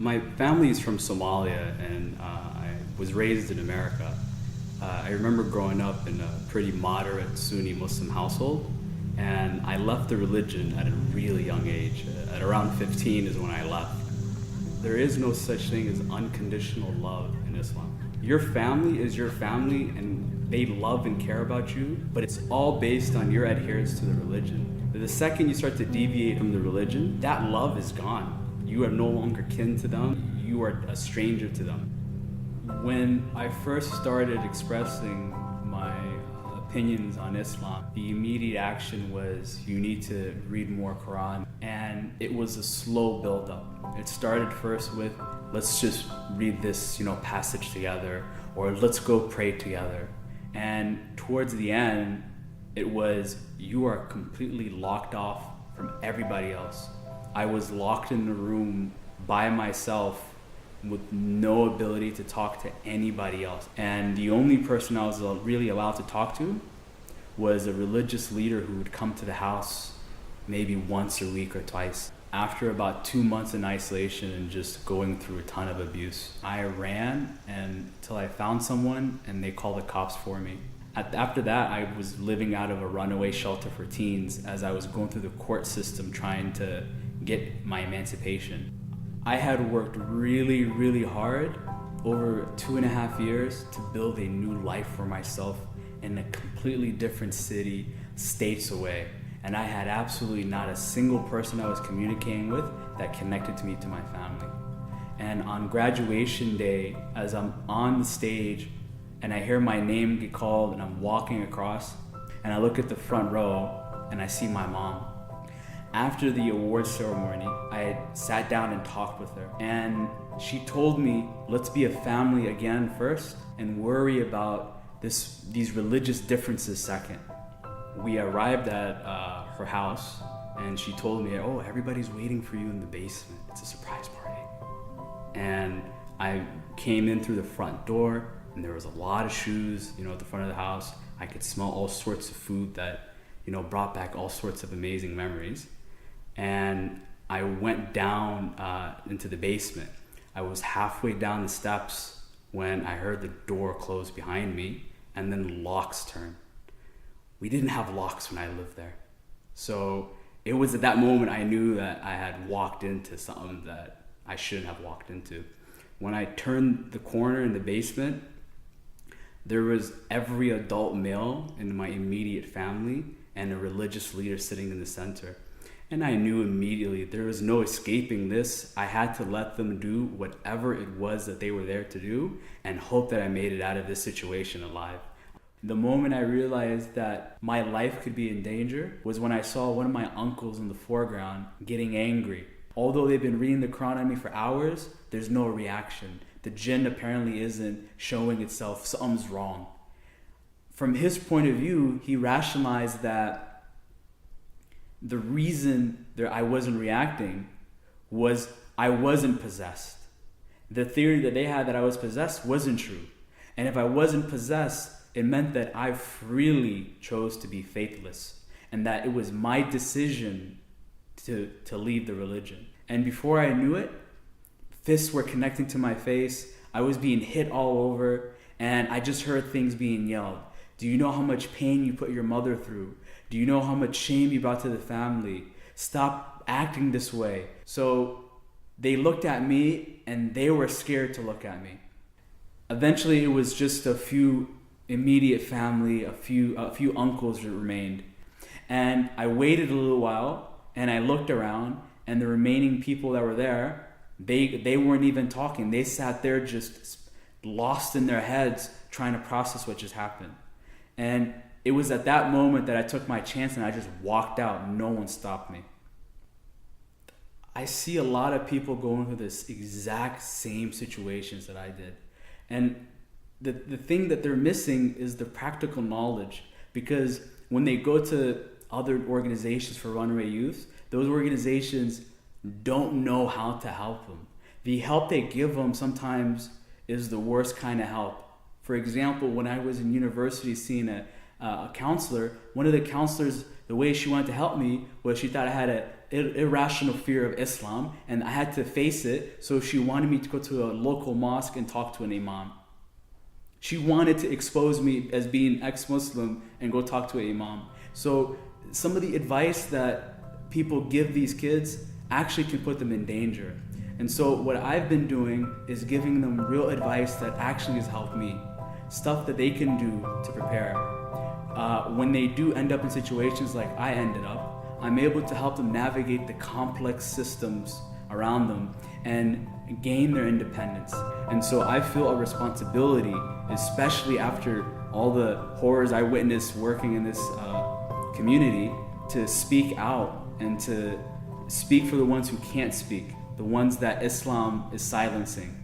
My family is from Somalia, and I was raised in America. I remember growing up in a pretty moderate Sunni Muslim household, and I left the religion at a really young age. At around 15 is when I left. There is no such thing as unconditional love in Islam. Your family is your family, and they love and care about you, but it's all based on your adherence to the religion. The second you start to deviate from the religion, that love is gone. You are no longer kin to them. You are a stranger to them. When I first started expressing my opinions on Islam, the immediate action was you need to read more Quran. And it was a slow build-up. It started first with, let's just read this, passage together, or let's go pray together. And towards the end, it was, you are completely locked off from everybody else. I was locked in a room by myself with no ability to talk to anybody else. And the only person I was really allowed to talk to was a religious leader who would come to the house maybe once a week or twice. After about 2 months in isolation and just going through a ton of abuse, I ran until I found someone and they called the cops for me. After that, I was living out of a runaway shelter for teens as I was going through the court system trying to get my emancipation. I had worked really, really hard over 2.5 years to build a new life for myself in a completely different city, states away. And I had absolutely not a single person I was communicating with that connected me to my family. And on graduation day, as I'm on the stage and I hear my name get called and I'm walking across and I look at the front row and I see my mom. After the award ceremony, I had sat down and talked with her, and she told me, let's be a family again first and worry about these religious differences second. We arrived at her house and she told me, oh, everybody's waiting for you in the basement. It's a surprise party. And I came in through the front door and there was a lot of shoes, at the front of the house. I could smell all sorts of food that, brought back all sorts of amazing memories. And I went down into the basement. I was halfway down the steps when I heard the door close behind me and then locks turn. We didn't have locks when I lived there. So it was at that moment I knew that I had walked into something that I shouldn't have walked into. When I turned the corner in the basement, there was every adult male in my immediate family and a religious leader sitting in the center. And I knew immediately there was no escaping this. I had to let them do whatever it was that they were there to do and hope that I made it out of this situation alive. The moment I realized that my life could be in danger was when I saw one of my uncles in the foreground getting angry. Although they've been reading the Quran on me for hours, there's no reaction. The jinn apparently isn't showing itself, something's wrong. From his point of view, he rationalized that the reason that I wasn't reacting was I wasn't possessed. The theory that they had that I was possessed wasn't true. And if I wasn't possessed, it meant that I freely chose to be faithless and that it was my decision to leave the religion. And before I knew it, fists were connecting to my face. I was being hit all over and I just heard things being yelled. Do you know how much pain you put your mother through? Do you know how much shame you brought to the family? Stop acting this way. So they looked at me and they were scared to look at me. Eventually it was just a few immediate family, a few uncles that remained. And I waited a little while and I looked around and the remaining people that were there, they weren't even talking. They sat there just lost in their heads trying to process what just happened. And it was at that moment that I took my chance and I just walked out. No one stopped me. I see a lot of people going through this exact same situations that I did. And the thing that they're missing is the practical knowledge, because when they go to other organizations for runaway youth, those organizations don't know how to help them. The help they give them sometimes is the worst kind of help. For example, when I was in university seeing a counselor, one of the counselors, the way she wanted to help me was she thought I had irrational fear of Islam, and I had to face it. So she wanted me to go to a local mosque and talk to an imam. She wanted to expose me as being ex-Muslim and go talk to an imam. So some of the advice that people give these kids actually can put them in danger. And so what I've been doing is giving them real advice that actually has helped me. Stuff that they can do to prepare. When they do end up in situations like I ended up, I'm able to help them navigate the complex systems around them and gain their independence. And so I feel a responsibility, especially after all the horrors I witnessed working in this community, to speak out and to speak for the ones who can't speak, the ones that Islam is silencing.